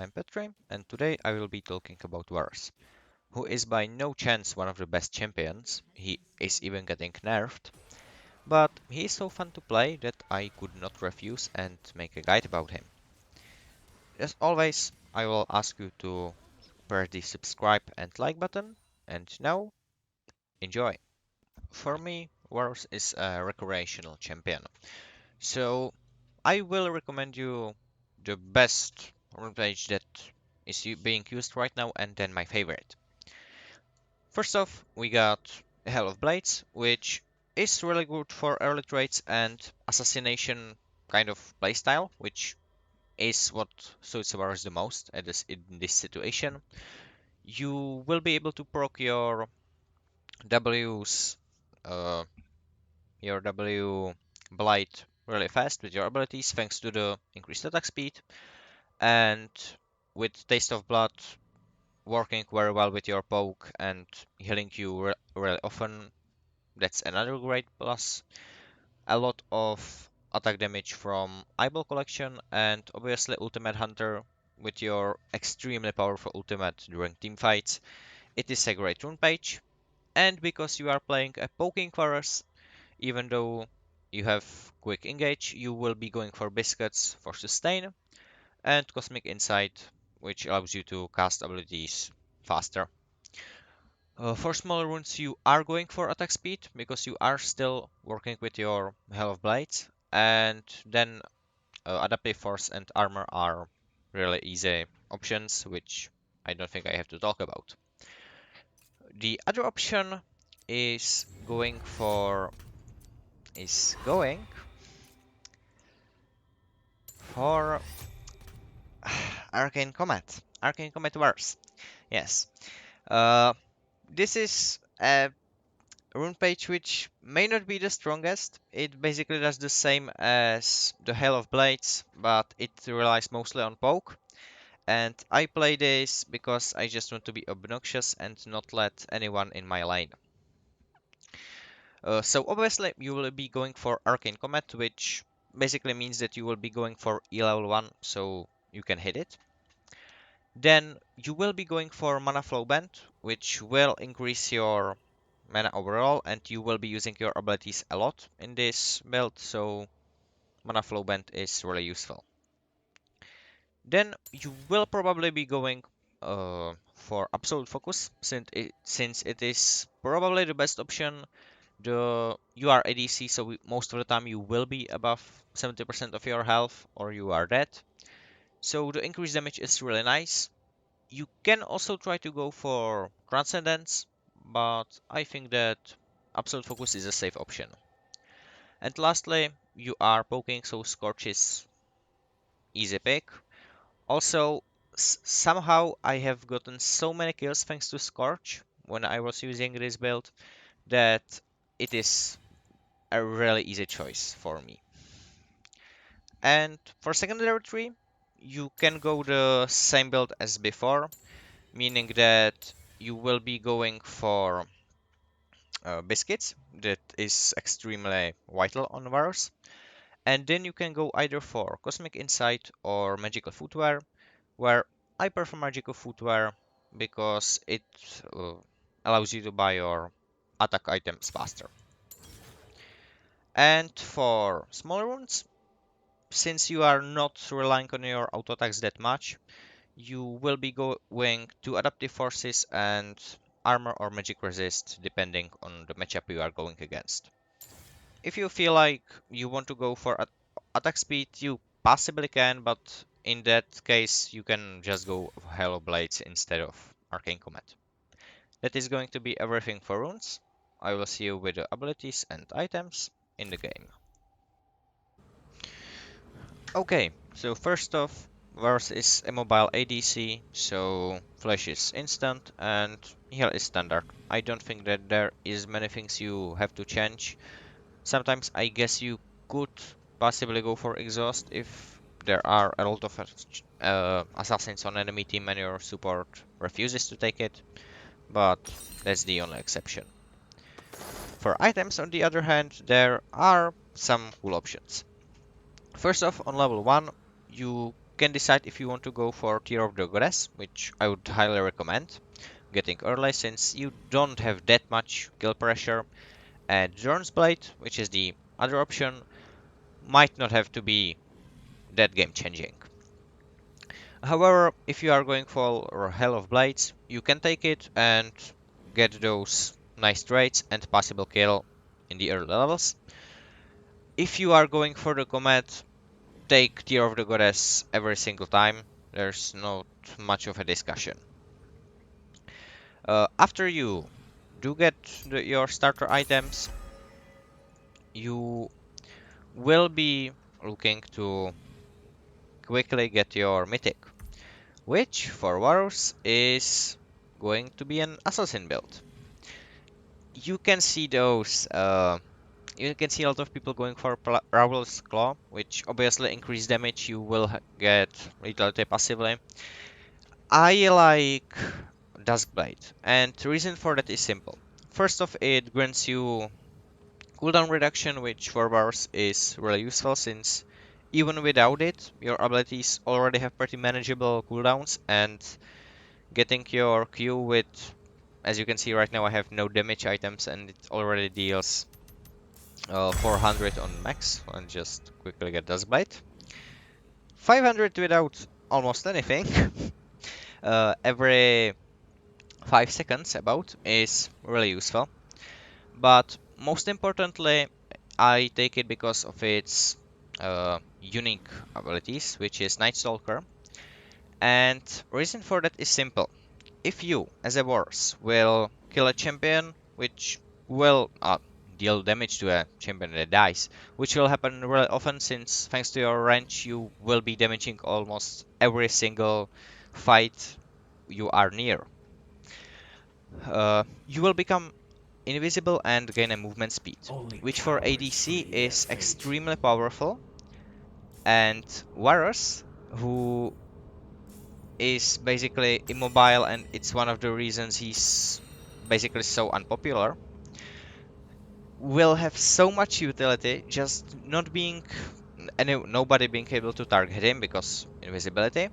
I'm Petri, and today I will be talking about Varus, who is by no chance one of the best champions. He is even getting nerfed, but he is so fun to play that I could not refuse and make a guide about him. As always, I will ask you to press the subscribe and like button, and now enjoy. For me, Varus is a recreational champion, so I will recommend you the best rune page that is being used right now, and then my favorite. First off, we got Hell of Blades, which is really good for early traits and assassination kind of playstyle, which is what suits Varus the most in this situation. You will be able to proc W's, uh, your W Blight really fast with your abilities thanks to the increased attack speed, and with Taste of Blood working very well with your poke and healing you really often. That's another great plus. A lot of attack damage from Eyeball Collection, and obviously Ultimate Hunter with your extremely powerful ultimate during team fights. It is a great rune page, and because you are playing a poking Varus, even though you have quick engage, you will be going for Biscuits for sustain, and Cosmic Insight, which allows you to cast abilities faster. For smaller runes, you are going for attack speed because you are still working with your Hell of Blades, and then Adaptive Force and Armor are really easy options, which I don't think I have to talk about. The other option is going for Arcane Comet. Arcane Comet Wars. Yes. Uh, this is a rune page which may not be the strongest. It basically does the same as the Hail of Blades, but it relies mostly on poke. And I play this because I just want to be obnoxious and not let anyone in my lane. So obviously you will be going for Arcane Comet, which basically means that you will be going for E level 1, so you can hit it. Then you will be going for Mana Flow Band, which will increase your mana overall, and you will be using your abilities a lot in this build, so Mana Flow Band is really useful. Then you will probably be going for Absolute Focus, since it is probably the best option. You are ADC, so most of the time you will be above 70% of your health, or you are dead. So the increased damage is really nice. You can also try to go for Transcendence, but I think that Absolute Focus is a safe option. And lastly, you are poking, so Scorch is easy pick. Also, somehow I have gotten so many kills thanks to Scorch when I was using this build that it is a really easy choice for me. And for secondary tree, you can go the same build as before, meaning that you will be going for Biscuits, that is extremely vital on Varus. And then you can go either for Cosmic Insight or Magical Footwear, where I prefer Magical Footwear because it uh, allows you to buy your attack items faster. And for smaller runes, since you are not relying on your auto attacks that much, you will be going to Adaptive Forces and Armor or Magic Resist, depending on the matchup you are going against. If you feel like you want to go for attack speed, you possibly can, but in that case, you can just go Halo Blades instead of Arcane Comet. That is going to be everything for runes. I will see you with the abilities and items in the game. Okay, so first off, Varus is a mobile ADC, so flash is instant and heal is standard. I don't think that there is many things you have to change. Sometimes I guess you could possibly go for exhaust if there are a lot of assassins on enemy team and your support refuses to take it, but that's the only exception. For items, on the other hand, there are some cool options. First off, on level 1, you can decide if you want to go for Tear of the Goddess, which I would highly recommend getting early since you don't have that much kill pressure, and Drone's Blade, which is the other option, might not have to be that game changing. However, if you are going for Hell of Blades, you can take it and get those nice traits and possible kill in the early levels. If you are going for the Comet, take Tear of the Goddess every single time. There's not much of a discussion. After you do get your starter items, you will be looking to quickly get your mythic, which for Varus is going to be an assassin build. You can see those. You can see a lot of people going for Ravel's Claw, which obviously increase damage. You will get lethality passively. I like Duskblade, and the reason for that is simple. First off, it grants you cooldown reduction, which for bars is really useful since even without it, your abilities already have pretty manageable cooldowns, and getting your Q with, as you can see right now, I have no damage items and it already deals 400 on max, and just quickly get Duskblade. 500 without almost anything. Every 5 seconds about is really useful. But most importantly, I take it because of its unique abilities, which is Night Stalker. And reason for that is simple. If you, as a Varus, will kill a champion, which will deal damage to a champion that dies, which will happen really often since thanks to your range, you will be damaging almost every single fight you are near. You will become invisible and gain a movement speed, Only which for cowards ADC flee their is fate. extremely powerful. And Varus, who is basically immobile, and it's one of the reasons he's basically so unpopular, will have so much utility just not being nobody being able to target him because invisibility.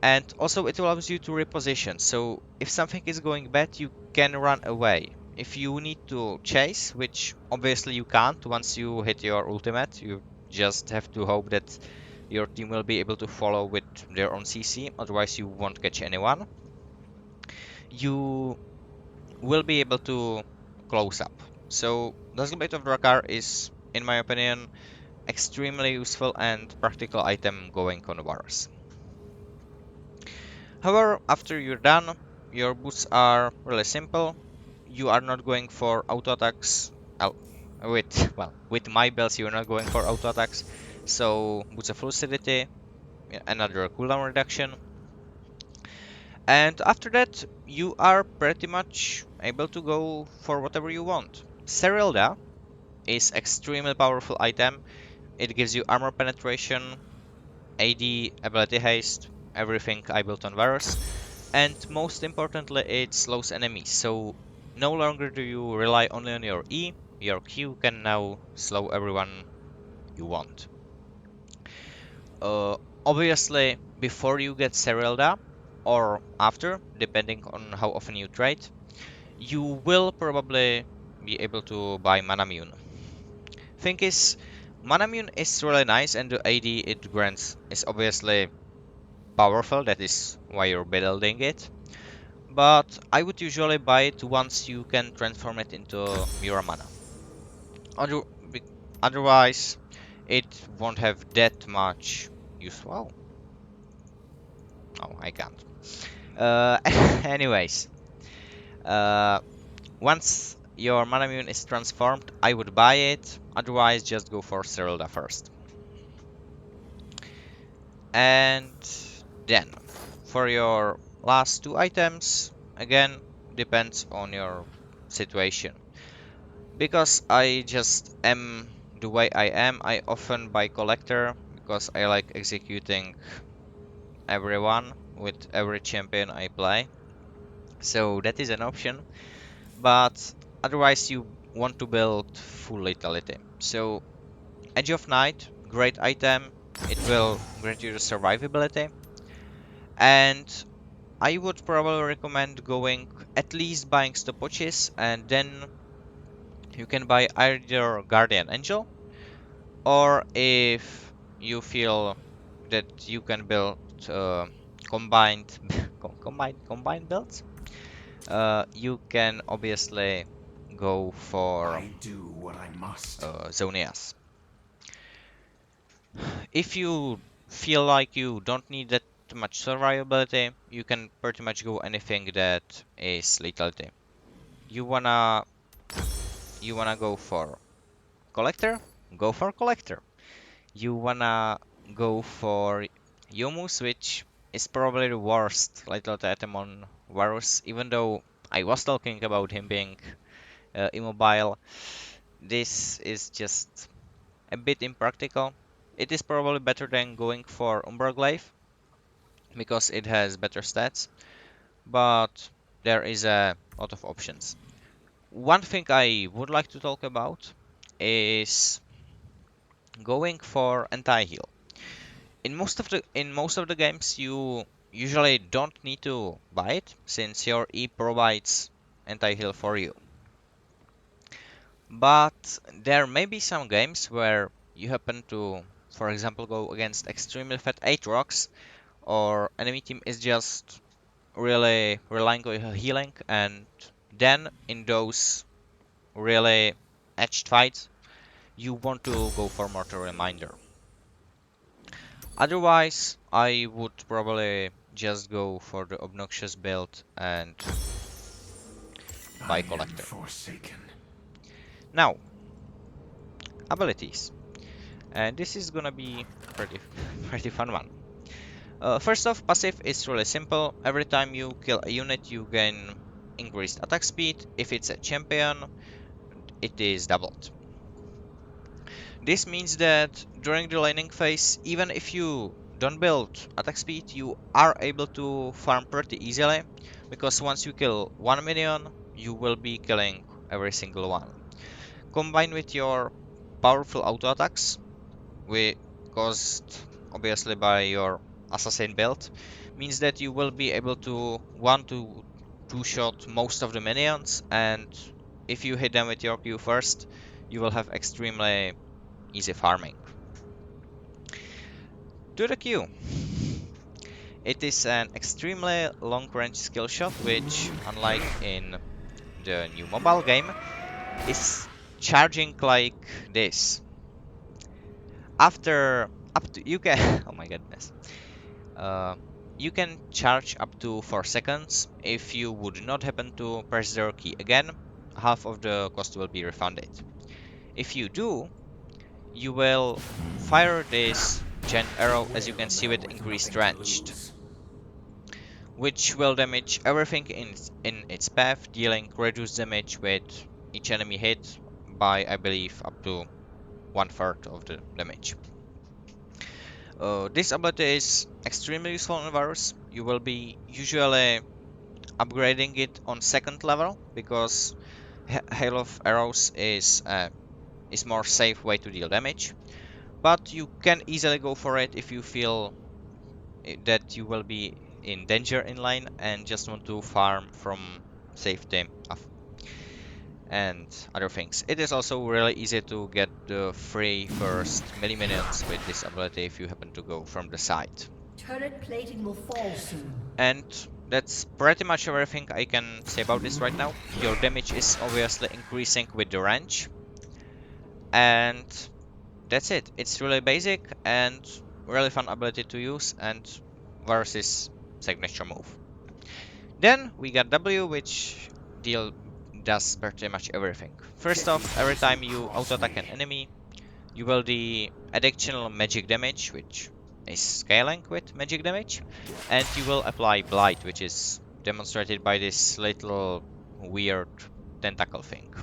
And also it allows you to reposition, so if something is going bad, you can run away. If you need to chase, which obviously you can't once you hit your ultimate, you just have to hope that your team will be able to follow with their own CC, otherwise you won't catch anyone. You will be able to close up. So Dazzleblade of Drakkar is, in my opinion, extremely useful and practical item going on Varus. However, after you're done, your boots are really simple. You are not going for auto attacks. With with my bells, you're not going for auto attacks. So boots of lucidity, another cooldown reduction, and after that, you are pretty much able to go for whatever you want. Serilda is extremely powerful item. It gives you armor penetration, AD, ability haste, everything I built on Varus. And most importantly, it slows enemies, so no longer do you rely only on your E, your Q can now slow everyone you want. Uh, Obviously, before you get Serelda, or after, depending on how often you trade, you will probably be able to buy Manamune. Thing is, Manamune is really nice, and the AD it grants is obviously powerful, that is why you're building it. But I would usually buy it once you can transform it into Muramana. Other, Otherwise, it won't have that much use. Wow. Oh, I can't. Anyways, uh, once your Manamune is transformed, I would buy it. Otherwise, just go for Cyrilda first. And then, for your last two items, again, depends on your situation. Because I just am the way I am, I often buy collector because I like executing everyone with every champion I play. So that is an option. But otherwise you want to build full lethality. So Edge of Night, great item. It will grant you the survivability. And I would probably recommend going at least buying stopwatches, and then you can buy either Guardian Angel, or if you feel that you can build uh, combined combined builds, you can obviously go for I do what I must. Zonias. If you feel like you don't need that much survivability, you can pretty much go anything that is lethality. You wanna go for collector? Go for collector. You wanna go for Yomus, which is probably the worst lethality item on Varus, even though I was talking about him being immobile. This is just a bit impractical. It is probably better than going for Umbra Glaive because it has better stats, but there is a lot of options. One thing I would like to talk about is going for anti-heal. In most of the games you usually don't need to buy it since your E provides anti-heal for you. But there may be some games where you happen to, for example, go against extremely fat Aatrox, or enemy team is just really relying on healing, and then in those really edged fights, you want to go for Mortal Reminder. Otherwise, I would probably just go for the obnoxious build and buy I am Collector. forsaken. Now, abilities. And this is gonna be pretty, pretty fun one. First off, passive is really simple. Every time you kill a unit, you gain increased attack speed. If it's a champion, it is doubled. This means that during the laning phase, even if you don't build attack speed, you are able to farm pretty easily, because once you kill one minion, you will be killing every single one. Combined with your powerful auto attacks, caused obviously by your assassin build, means that you will be able to one to two shot most of the minions, and if you hit them with your Q first, you will have extremely easy farming. To the Q. It is an extremely long range skill shot, which, unlike in the new mobile game, is charging like this. After up to you can oh my goodness. Uh, you can charge up to 4 seconds. If you would not happen to press the key again, half of the cost will be refunded. If you do, you will fire this giant arrow, as you can see, with With increased nothing to range, lose. which will damage everything in its path, dealing reduced damage with each enemy hit by, I believe, up to 1/3 of the damage. This ability is extremely useful in Varus. You will be usually upgrading it on second level, because Hail of Arrows is more safe way to deal damage. But you can easily go for it if you feel that you will be in danger in line and just want to farm from safety and other things. It is also really easy to get the free first melee minions with this ability if you happen to go from the side. Turret plating will fall soon. And that's pretty much everything I can say about this right now. Your damage is obviously increasing with the range, and that's it. It's really basic and really fun ability to use, and Varus's signature move. Then we got W, which does pretty much everything. First Getting off, every closer time you draws auto-attack an me. enemy, you will the additional magic damage, which is scaling with magic damage, and you will apply Blight, which is demonstrated by this little weird tentacle thing.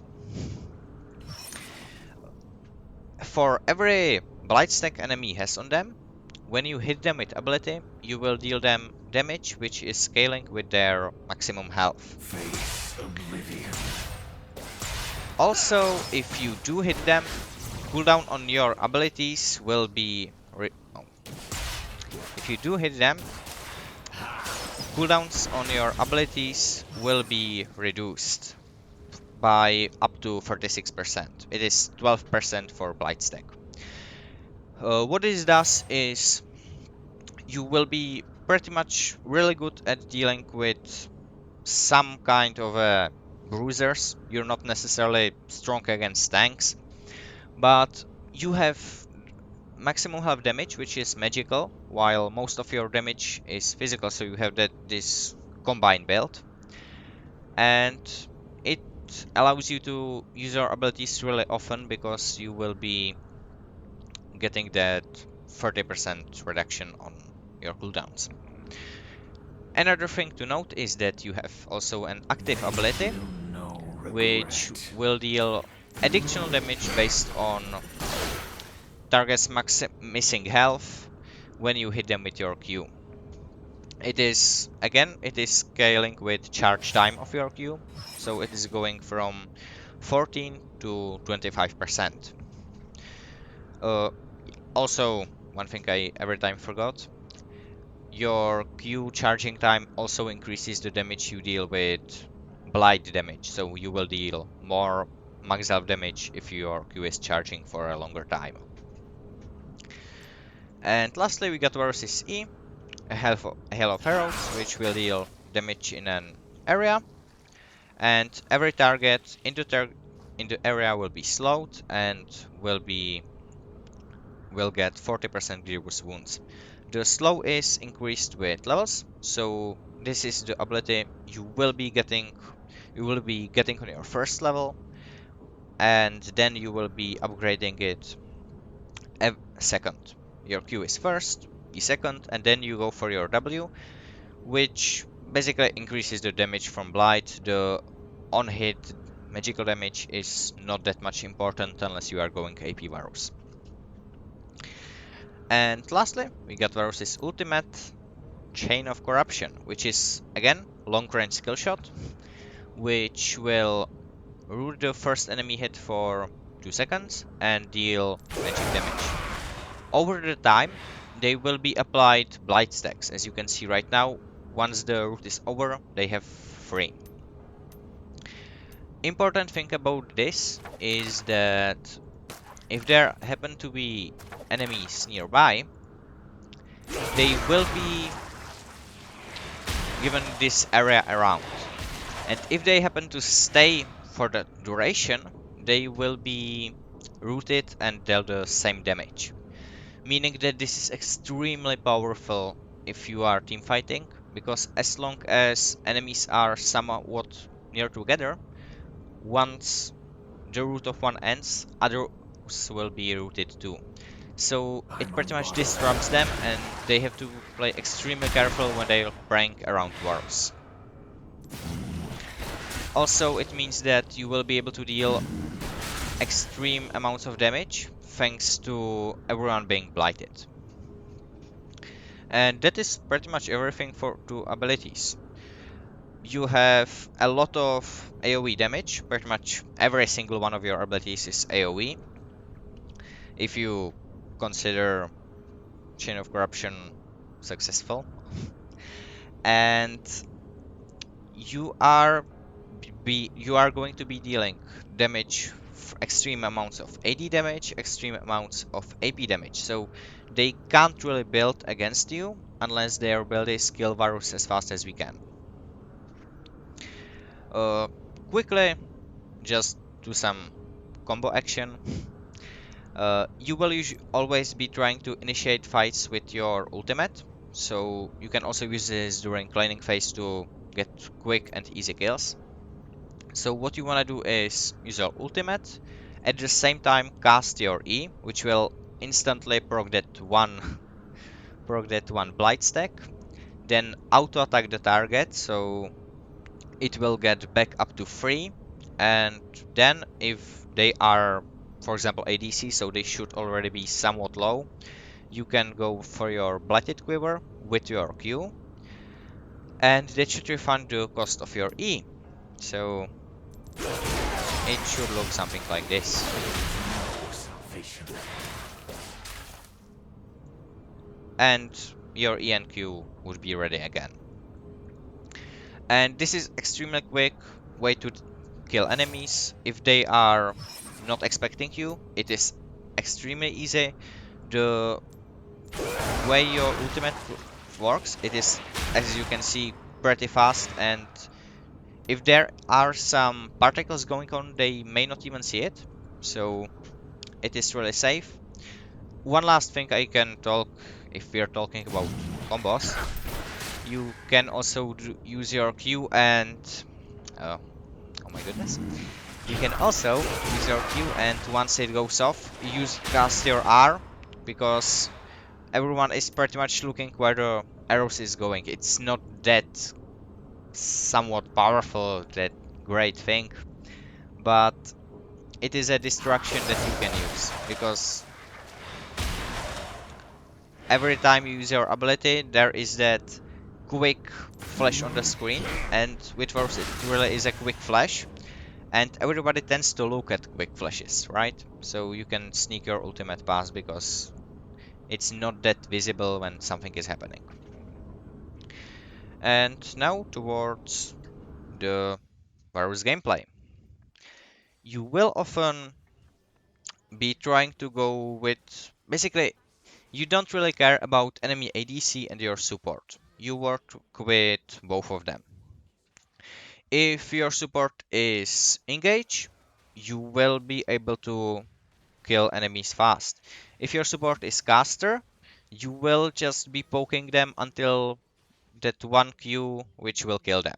For every Blight stack enemy has on them, when you hit them with ability, you will deal them damage, which is scaling with their maximum health. Face oblivion. Also, if you do hit them, cooldown on your abilities will be if you do hit them, cooldowns on your abilities will be reduced by up to 36%. It is 12% for Blight Stack. What this does is you will be pretty much really good at dealing with some kind of bruisers. You're not necessarily strong against tanks, but you have maximum health damage, which is magical, while most of your damage is physical, so you have this combined build. And it allows you to use your abilities really often because you will be getting that 30% reduction on your cooldowns. Another thing to note is that you have also an active ability, Feel no which regret. will deal additional damage based on target's missing health when you hit them with your Q. It is scaling with charge time of your Q, so it is going from 14 to 25%. Also, one thing I every time forgot, your Q charging time also increases the damage you deal with blight damage, so you will deal more max health damage if your Q is charging for a longer time. And lastly, we got Varus's E, a hail of arrows, which will deal damage in an area, and every target in the area will be slowed and will get 40% grievous wounds. The slow is increased with levels, so this is the ability you will be getting on your first level, and then you will be upgrading it second. Your Q is first, E second, and then you go for your W, which basically increases the damage from Blight. The on-hit magical damage is not that much important unless you are going AP Varus. And lastly, we got Varus's ultimate, Chain of Corruption, which is again long-range skill shot, which will root the first enemy hit for 2 seconds and deal magic damage. Over the time, they will be applied blight stacks. As you can see right now, once the root is over, they have 3. Important thing about this is that if there happen to be enemies nearby, they will be given this area around. And if they happen to stay for the duration, they will be rooted and deal the same damage. Meaning that this is extremely powerful if you are team fighting, because as long as enemies are somewhat near together, once the root of one ends, others will be rooted too. So it I'm pretty much unbothered. disrupts them, and they have to play extremely careful when they prank around Varus. Also, it means that you will be able to deal extreme amounts of damage thanks to everyone being blighted. And that is pretty much everything for 2 abilities. You have a lot of AoE damage. Pretty much every single one of your abilities is AoE. If you consider Chain of Corruption successful. And you are going to be dealing damage, extreme amounts of AD damage, extreme amounts of AP damage. So they can't really build against you unless their build is kill Varus as fast as we can. Uh, Quickly, just do some combo action. You will always be trying to initiate fights with your ultimate, so you can also use this during cleaning phase to get quick and easy kills. So what you want to do is use your ultimate, at the same time cast your E, which will instantly proc that one proc that one blight stack, then auto attack the target, so it will get back up to 3, and then if they are, for example, ADC, so they should already be somewhat low, you can go for your blighted quiver with your Q, and that should refund the cost of your E. So it should look something like this. No salvation. And your E and Q would be ready again. And this is extremely quick way to kill enemies. If they are not expecting you, it is extremely easy. The way your ultimate works, it is, as you can see, pretty fast, and if there are some particles going on, they may not even see it. So it is really safe. One last thing I can talk, if we are talking about combos, you can also use your Q and oh, oh my goodness. You can also use your Q and once it goes off, cast your R, because everyone is pretty much looking where the arrows is going. It's not that somewhat powerful, that great thing, but it is a distraction that you can use, because every time you use your ability, there is that quick flash on the screen, and with Varus it really is a quick flash, and everybody tends to look at quick flashes, right? So you can sneak your ultimate past because it's not that visible when something is happening. And now towards the Varus gameplay. You will often be trying to go with, basically, you don't really care about enemy ADC and your support. You work with both of them. If your support is engaged, you will be able to kill enemies fast. If your support is caster, you will just be poking them until that one Q which will kill them.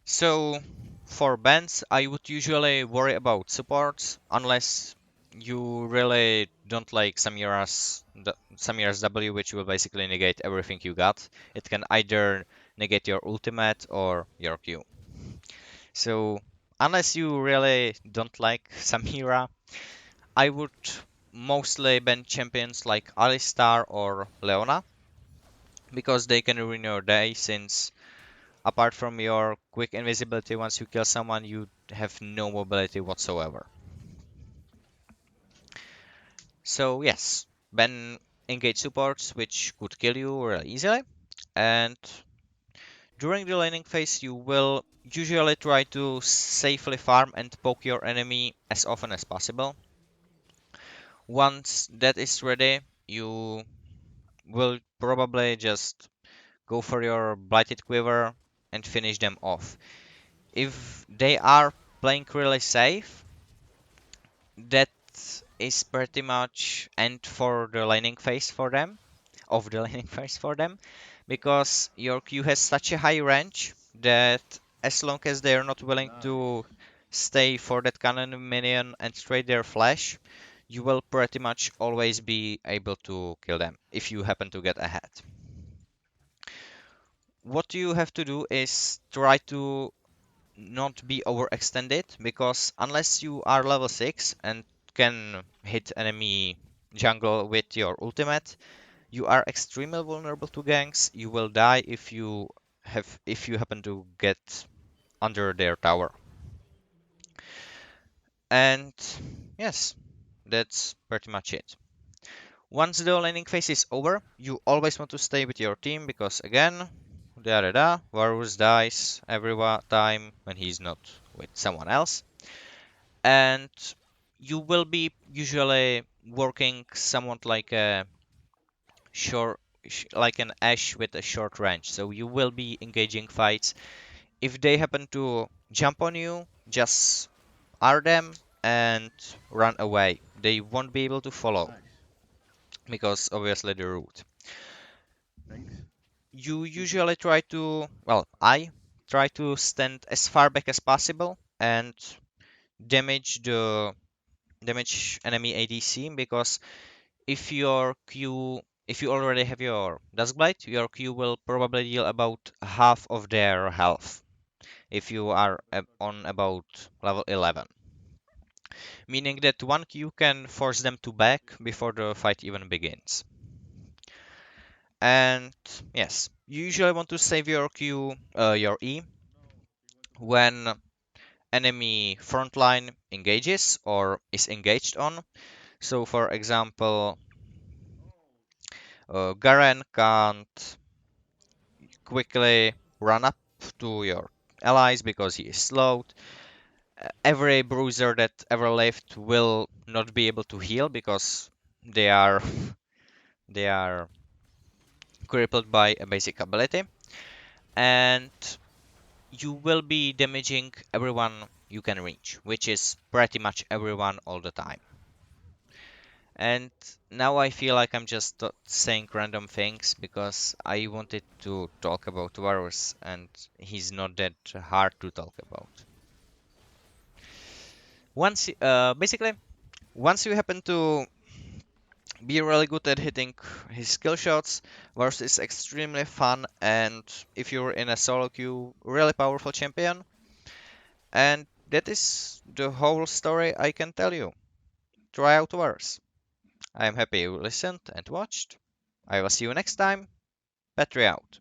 So for bans, I would usually worry about supports unless you really don't like Samira's W, which will basically negate everything you got. It can either negate your ultimate or your Q. So unless you really don't like Samira, I would mostly ban champions like Alistar or Leona because they can ruin your day, since apart from your quick invisibility, once you kill someone, you have no mobility whatsoever. So yes, ban engage supports, which could kill you really easily. And during the laning phase, you will usually try to safely farm and poke your enemy as often as possible. Once that is ready, you will probably just go for your Blighted Quiver and finish them off. If they are playing really safe, that is pretty much end for the laning phase for them, of the laning phase for them, because your Q has such a high range that as long as they are not willing to stay for that cannon minion and trade their flash, you will pretty much always be able to kill them if you happen to get ahead. What you have to do is try to not be overextended, because unless you are level 6 and can hit enemy jungle with your ultimate, you are extremely vulnerable to ganks. You will die if you happen to get under their tower. And yes, that's pretty much it. Once the laning phase is over, you always want to stay with your team, because again, Varus dies every time when he's not with someone else. And you will be usually working somewhat like a short, like an Ashe with a short range. So you will be engaging fights. If they happen to jump on you, just R them and run away. They won't be able to follow because obviously the route. You usually try to, well, I try to stand as far back as possible and damage the damage enemy ADC, because if you already have your Duskblight, your Q will probably deal about half of their health if you are on about level 11. Meaning that one Q can force them to back before the fight even begins. And yes, you usually want to save your your E, when enemy frontline engages or is engaged on. So for example, Garen can't quickly run up to your allies because he is slowed. Every bruiser that ever lived will not be able to heal because they are they are crippled by a basic ability, and you will be damaging everyone you can reach, which is pretty much everyone all the time. And now I feel like I'm just saying random things because I wanted to talk about Varus, and he's not that hard to talk about. Basically, once you happen to be really good at hitting his skill shots, Varus is extremely fun, and if you're in a solo queue, really powerful champion. And that is the whole story I can tell you. Try out Varus. I am happy you listened and watched. I will see you next time. Petri out.